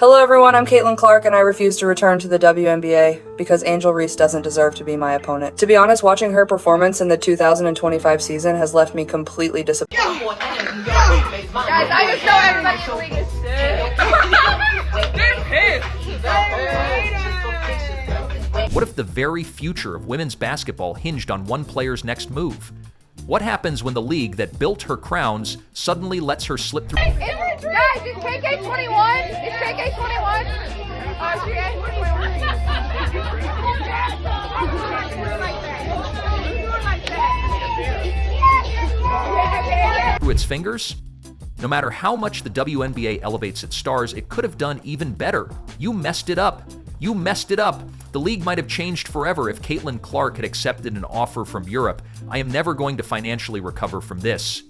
Hello everyone, I'm Caitlin Clark and I refuse to return to the WNBA because Angel Reese doesn't deserve to be my opponent. To be honest, watching her performance in the 2025 season has left me completely disappointed. Guys, I just know everybody in the league is sick. What if the very future of women's basketball hinged on one player's next move? What happens when the league that built her crowns suddenly lets her slip through? Guys, is KK21? Is KK21? Through its fingers? No matter how much the WNBA elevates its stars, it could have done even better. You messed it up. You messed it up. The league might have changed forever if Caitlin Clark had accepted an offer from Europe. I am never going to financially recover from this.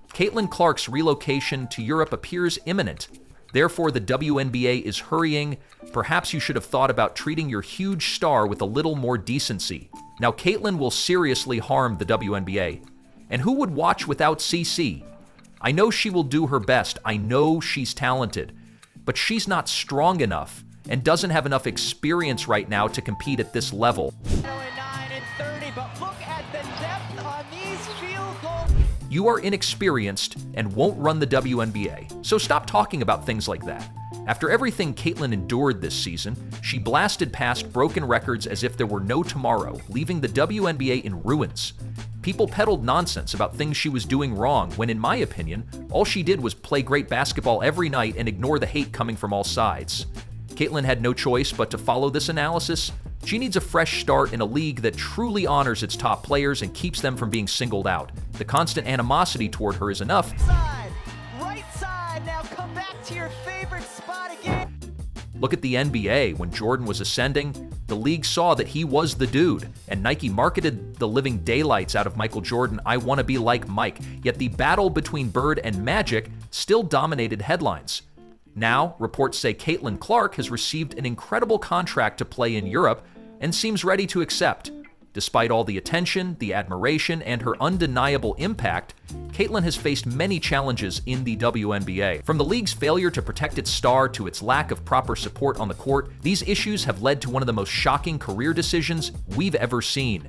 Caitlin Clark's relocation to Europe appears imminent. Therefore, the WNBA is hurrying. Perhaps you should have thought about treating your huge star with a little more decency. Now, Caitlin will seriously harm the WNBA. And who would watch without CC? I know she will do her best. I know she's talented. But she's not strong enough and doesn't have enough experience right now to compete at this level. You are inexperienced and won't run the WNBA, so stop talking about things like that. After everything Caitlin endured this season, she blasted past broken records as if there were no tomorrow, leaving the WNBA in ruins. People peddled nonsense about things she was doing wrong when, in my opinion, all she did was play great basketball every night and ignore the hate coming from all sides. Caitlin had no choice but to follow this analysis. She needs a fresh start in a league that truly honors its top players and keeps them from being singled out. The constant animosity toward her is enough. Right side, now come back to your favorite spot again. Look at the NBA. When Jordan was ascending, the league saw that he was the dude, and Nike marketed the living daylights out of Michael Jordan. I want to be like Mike. Yet the battle between Bird and Magic still dominated headlines. Now, reports say Caitlin Clark has received an incredible contract to play in Europe and seems ready to accept. Despite all the attention, the admiration, and her undeniable impact, Caitlin has faced many challenges in the WNBA. From the league's failure to protect its star to its lack of proper support on the court, these issues have led to one of the most shocking career decisions we've ever seen.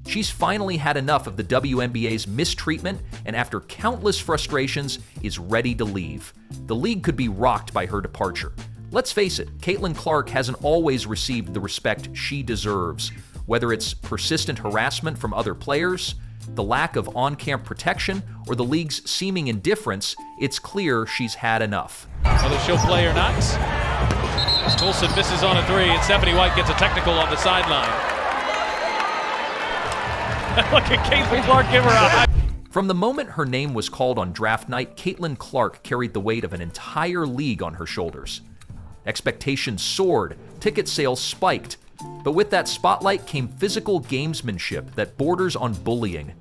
She's finally had enough of the WNBA's mistreatment and after countless frustrations is ready to leave. The league could be rocked by her departure. Let's face it, Caitlin Clark hasn't always received the respect she deserves. Whether it's persistent harassment from other players, the lack of on-camp protection, or the league's seeming indifference, it's clear she's had enough. Whether she'll play or not. As Toulson misses on a three and Stephanie White gets a technical on the sideline. Look at Caitlin Clark give her a... From the moment her name was called on draft night, Caitlin Clark carried the weight of an entire league on her shoulders. Expectations soared, ticket sales spiked, but with that spotlight came physical gamesmanship that borders on bullying.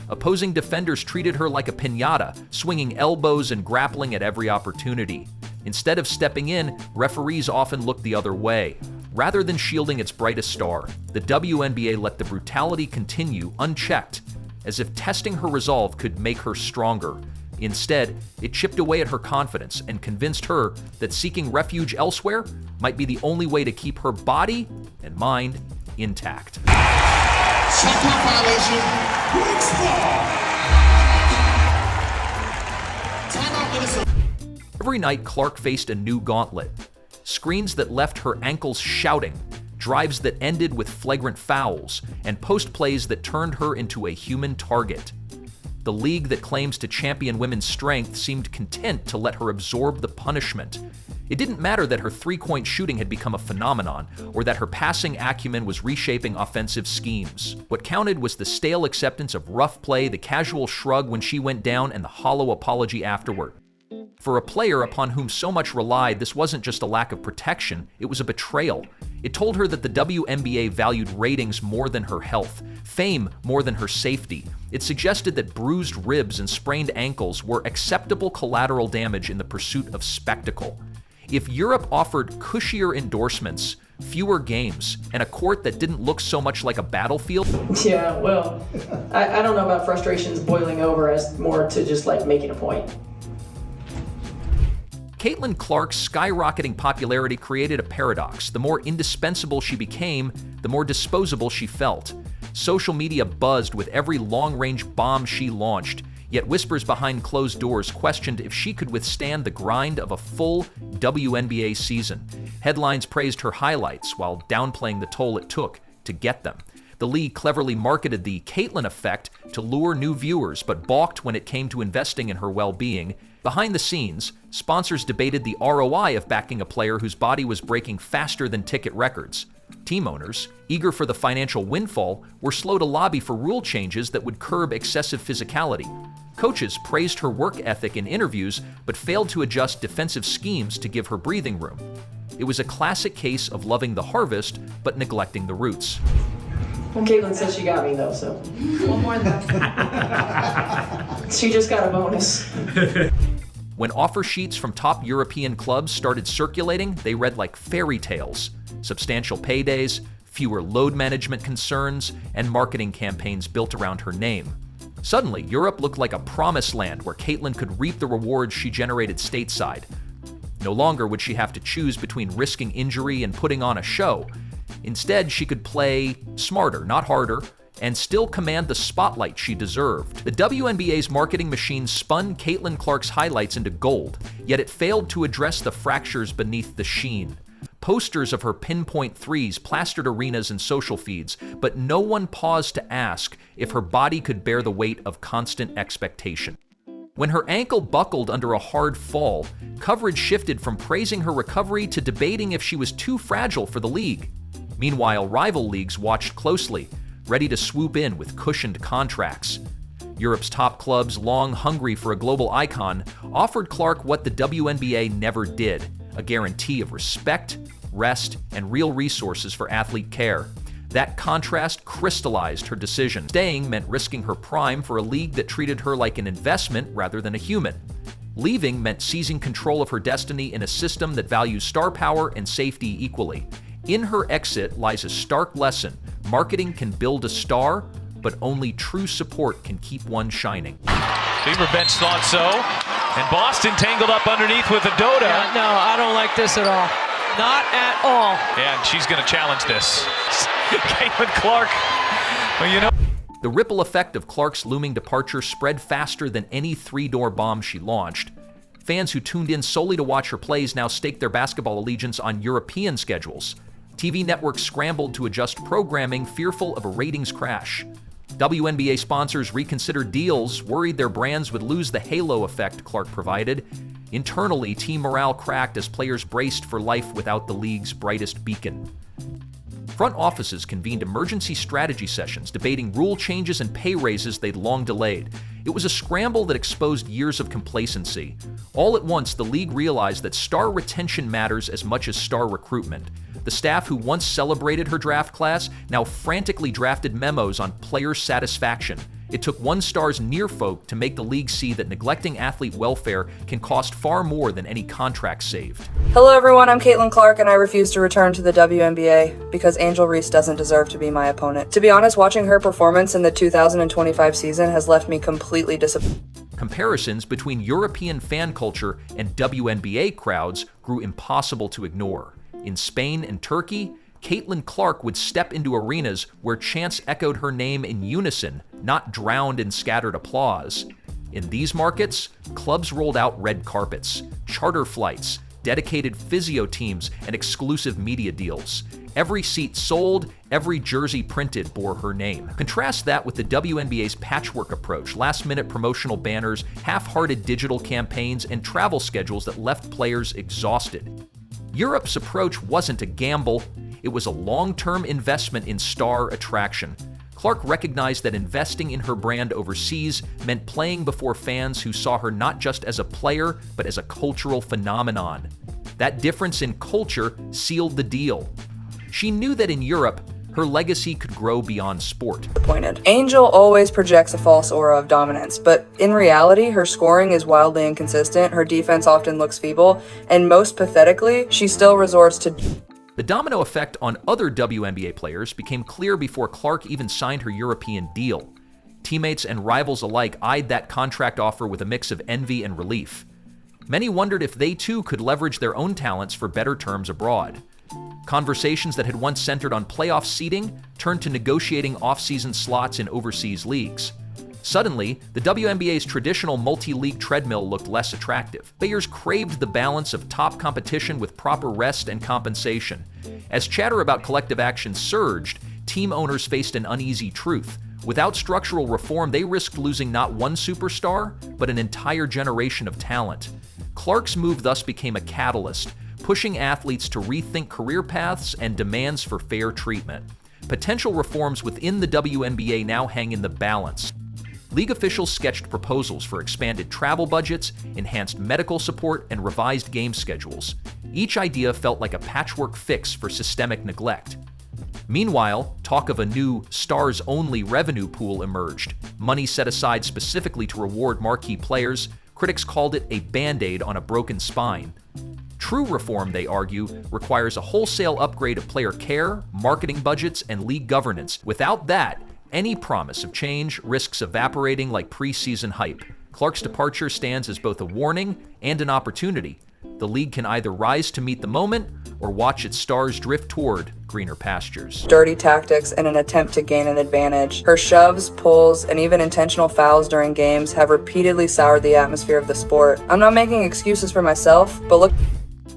Opposing defenders treated her like a piñata, swinging elbows and grappling at every opportunity. Instead of stepping in, referees often looked the other way. Rather than shielding its brightest star, the WNBA let the brutality continue unchecked, as if testing her resolve could make her stronger. Instead, it chipped away at her confidence and convinced her that seeking refuge elsewhere might be the only way to keep her body and mind intact. Shot clock violation. Weeks Timeout, Minnesota. Every night, Clark faced a new gauntlet. Screens that left her ankles shouting, drives that ended with flagrant fouls, and post plays that turned her into a human target. The league that claims to champion women's strength seemed content to let her absorb the punishment. It didn't matter that her three-point shooting had become a phenomenon, or that her passing acumen was reshaping offensive schemes. What counted was the stale acceptance of rough play, the casual shrug when she went down, and the hollow apology afterward. For a player upon whom so much relied, this wasn't just a lack of protection, it was a betrayal. It told her that the WNBA valued ratings more than her health, fame more than her safety. It suggested that bruised ribs and sprained ankles were acceptable collateral damage in the pursuit of spectacle. If Europe offered cushier endorsements, fewer games, and a court that didn't look so much like a battlefield? Yeah, well, I don't know about frustrations boiling over as more to just like making a point. Caitlin Clark's skyrocketing popularity created a paradox. The more indispensable she became, the more disposable she felt. Social media buzzed with every long-range bomb she launched, yet whispers behind closed doors questioned if she could withstand the grind of a full WNBA season. Headlines praised her highlights while downplaying the toll it took to get them. The league cleverly marketed the Caitlin effect to lure new viewers, but balked when it came to investing in her well-being. Behind the scenes, sponsors debated the ROI of backing a player whose body was breaking faster than ticket records. Team owners, eager for the financial windfall, were slow to lobby for rule changes that would curb excessive physicality. Coaches praised her work ethic in interviews, but failed to adjust defensive schemes to give her breathing room. It was a classic case of loving the harvest, but neglecting the roots. Well, Caitlin said she got me though, so. One more than that. She just got a bonus. When offer sheets from top European clubs started circulating, they read like fairy tales. Substantial paydays, fewer load management concerns, and marketing campaigns built around her name. Suddenly, Europe looked like a promised land where Caitlin could reap the rewards she generated stateside. No longer would she have to choose between risking injury and putting on a show. Instead, she could play smarter, not harder, and still command the spotlight she deserved. The WNBA's marketing machine spun Caitlin Clark's highlights into gold, yet it failed to address the fractures beneath the sheen. Posters of her pinpoint threes plastered arenas and social feeds, but no one paused to ask if her body could bear the weight of constant expectation. When her ankle buckled under a hard fall, coverage shifted from praising her recovery to debating if she was too fragile for the league. Meanwhile, rival leagues watched closely, ready to swoop in with cushioned contracts. Europe's top clubs, long hungry for a global icon, offered Clark what the WNBA never did: a guarantee of respect, rest, and real resources for athlete care. That contrast crystallized her decision. Staying meant risking her prime for a league that treated her like an investment rather than a human. Leaving meant seizing control of her destiny in a system that values star power and safety equally. In her exit lies a stark lesson: marketing can build a star, but only true support can keep one shining. Beaver bench thought so, and Boston tangled up underneath with Adota. Yeah, no, I don't like this at all. Not at all. Yeah, and she's going to challenge this. Caitlin Clark, well, you know. The ripple effect of Clark's looming departure spread faster than any three-door bomb she launched. Fans who tuned in solely to watch her plays now stake their basketball allegiance on European schedules. TV networks scrambled to adjust programming, fearful of a ratings crash. WNBA sponsors reconsidered deals, worried their brands would lose the halo effect Clark provided. Internally, team morale cracked as players braced for life without the league's brightest beacon. Front offices convened emergency strategy sessions, debating rule changes and pay raises they'd long delayed. It was a scramble that exposed years of complacency. All at once, the league realized that star retention matters as much as star recruitment. The staff who once celebrated her draft class now frantically drafted memos on player satisfaction. It took one star's near folk to make the league see that neglecting athlete welfare can cost far more than any contract saved. Hello everyone, I'm Caitlin Clark and I refuse to return to the WNBA because Angel Reese doesn't deserve to be my opponent. To be honest, watching her performance in the 2025 season has left me completely disappointed. Comparisons between European fan culture and WNBA crowds grew impossible to ignore. In Spain and Turkey, Caitlin Clark would step into arenas where chants echoed her name in unison, not drowned in scattered applause. In these markets, clubs rolled out red carpets, charter flights, dedicated physio teams, and exclusive media deals. Every seat sold, every jersey printed bore her name. Contrast that with the WNBA's patchwork approach: last-minute promotional banners, half-hearted digital campaigns, and travel schedules that left players exhausted. Europe's approach wasn't a gamble, it was a long-term investment in star attraction. Clark recognized that investing in her brand overseas meant playing before fans who saw her not just as a player, but as a cultural phenomenon. That difference in culture sealed the deal. She knew that in Europe, her legacy could grow beyond sport. Disappointed. Angel always projects a false aura of dominance, but in reality, her scoring is wildly inconsistent, her defense often looks feeble, and most pathetically, she still resorts to... The domino effect on other WNBA players became clear before Clark even signed her European deal. Teammates and rivals alike eyed that contract offer with a mix of envy and relief. Many wondered if they too could leverage their own talents for better terms abroad. Conversations that had once centered on playoff seeding turned to negotiating off-season slots in overseas leagues. Suddenly, the WNBA's traditional multi-league treadmill looked less attractive. Players craved the balance of top competition with proper rest and compensation. As chatter about collective action surged, team owners faced an uneasy truth. Without structural reform, they risked losing not one superstar, but an entire generation of talent. Clark's move thus became a catalyst, pushing athletes to rethink career paths and demands for fair treatment. Potential reforms within the WNBA now hang in the balance. League officials sketched proposals for expanded travel budgets, enhanced medical support, and revised game schedules. Each idea felt like a patchwork fix for systemic neglect. Meanwhile, talk of a new stars-only revenue pool emerged, money set aside specifically to reward marquee players. Critics called it a band-aid on a broken spine. True reform, they argue, requires a wholesale upgrade of player care, marketing budgets, and league governance. Without that, any promise of change risks evaporating like preseason hype. Clark's departure stands as both a warning and an opportunity. The league can either rise to meet the moment or watch its stars drift toward greener pastures. Dirty tactics in an attempt to gain an advantage. Her shoves, pulls, and even intentional fouls during games have repeatedly soured the atmosphere of the sport. I'm not making excuses for myself, but look...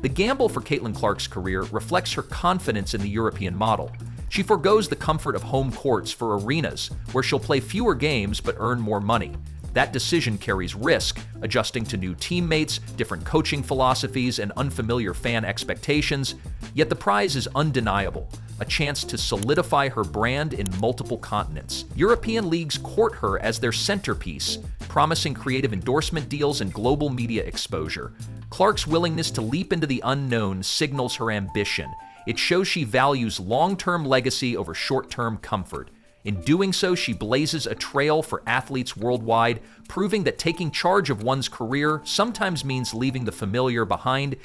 The gamble for Caitlin Clark's career reflects her confidence in the European model. She forgoes the comfort of home courts for arenas, where she'll play fewer games but earn more money. That decision carries risk, adjusting to new teammates, different coaching philosophies, and unfamiliar fan expectations. Yet the prize is undeniable, a chance to solidify her brand in multiple continents. European leagues court her as their centerpiece, promising creative endorsement deals and global media exposure. Clark's willingness to leap into the unknown signals her ambition. It shows she values long-term legacy over short-term comfort. In doing so, she blazes a trail for athletes worldwide, proving that taking charge of one's career sometimes means leaving the familiar behind.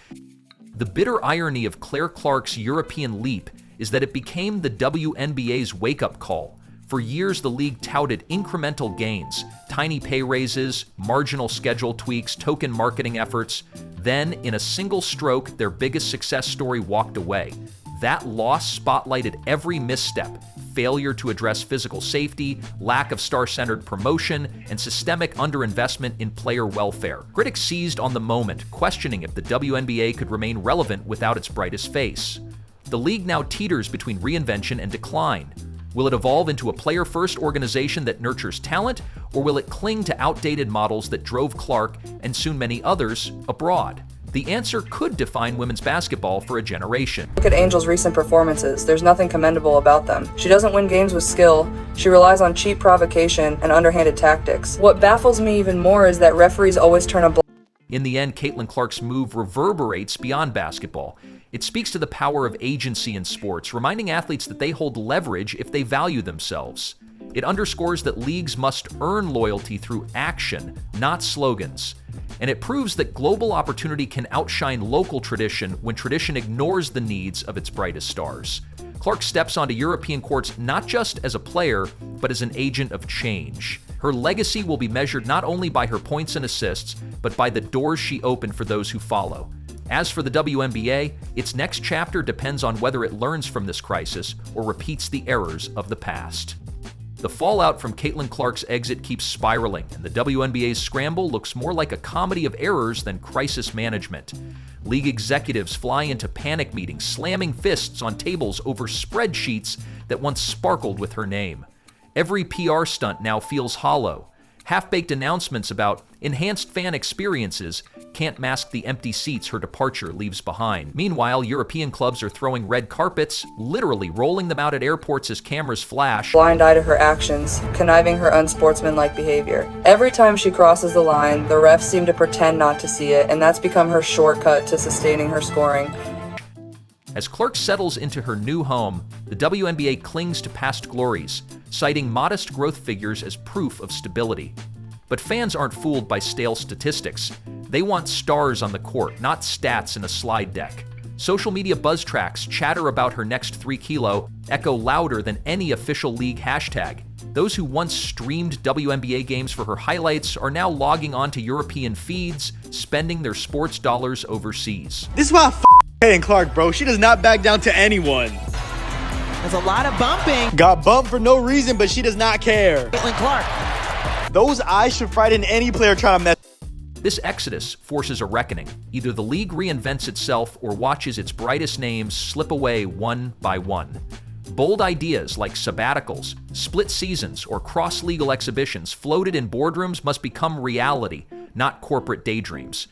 The bitter irony of Claire Clark's European leap is that it became the WNBA's wake-up call. For years, the league touted incremental gains, tiny pay raises, marginal schedule tweaks, token marketing efforts. Then, in a single stroke, their biggest success story walked away. That loss spotlighted every misstep: failure to address physical safety, lack of star-centered promotion, and systemic underinvestment in player welfare. Critics seized on the moment, questioning if the WNBA could remain relevant without its brightest face. The league now teeters between reinvention and decline. Will it evolve into a player-first organization that nurtures talent, or will it cling to outdated models that drove Clark, and soon many others, abroad? The answer could define women's basketball for a generation. Look at Angel's recent performances. There's nothing commendable about them. She doesn't win games with skill. She relies on cheap provocation and underhanded tactics. What baffles me even more is that referees always turn a blind... In the end, Caitlin Clark's move reverberates beyond basketball. It speaks to the power of agency in sports, reminding athletes that they hold leverage if they value themselves. It underscores that leagues must earn loyalty through action, not slogans. And it proves that global opportunity can outshine local tradition when tradition ignores the needs of its brightest stars. Clark steps onto European courts not just as a player, but as an agent of change. Her legacy will be measured not only by her points and assists, but by the doors she opened for those who follow. As for the WNBA, its next chapter depends on whether it learns from this crisis or repeats the errors of the past. The fallout from Caitlin Clark's exit keeps spiraling, and the WNBA's scramble looks more like a comedy of errors than crisis management. League executives fly into panic meetings, slamming fists on tables over spreadsheets that once sparkled with her name. Every PR stunt now feels hollow. Half-baked announcements about enhanced fan experiences can't mask the empty seats her departure leaves behind. Meanwhile, European clubs are throwing red carpets, literally rolling them out at airports as cameras flash. Blind eye to her actions, conniving her unsportsmanlike behavior. Every time she crosses the line, the refs seem to pretend not to see it, and that's become her shortcut to sustaining her scoring. As Clark settles into her new home, the WNBA clings to past glories, citing modest growth figures as proof of stability. But fans aren't fooled by stale statistics. They want stars on the court, not stats in a slide deck. Social media buzz tracks chatter about her next 3 kilo echo louder than any official league hashtag. Those who once streamed WNBA games for her highlights are now logging on to European feeds, spending their sports dollars overseas. This is why I paying Clark, bro. She does not back down to anyone. There's a lot of bumping. Got bumped for no reason, but she does not care. Caitlin Clark. Those eyes should frighten any player trying to mess. This exodus forces a reckoning. Either the league reinvents itself or watches its brightest names slip away one by one. Bold ideas like sabbaticals, split seasons, or cross-legal exhibitions floated in boardrooms must become reality, not corporate daydreams.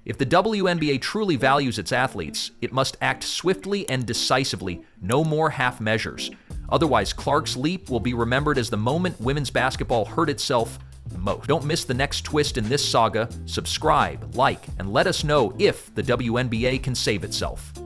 If the WNBA truly values its athletes, it must act swiftly and decisively, no more half measures. Otherwise, Clark's leap will be remembered as the moment women's basketball hurt itself the most. Don't miss the next twist in this saga. Subscribe, like, and let us know if the WNBA can save itself.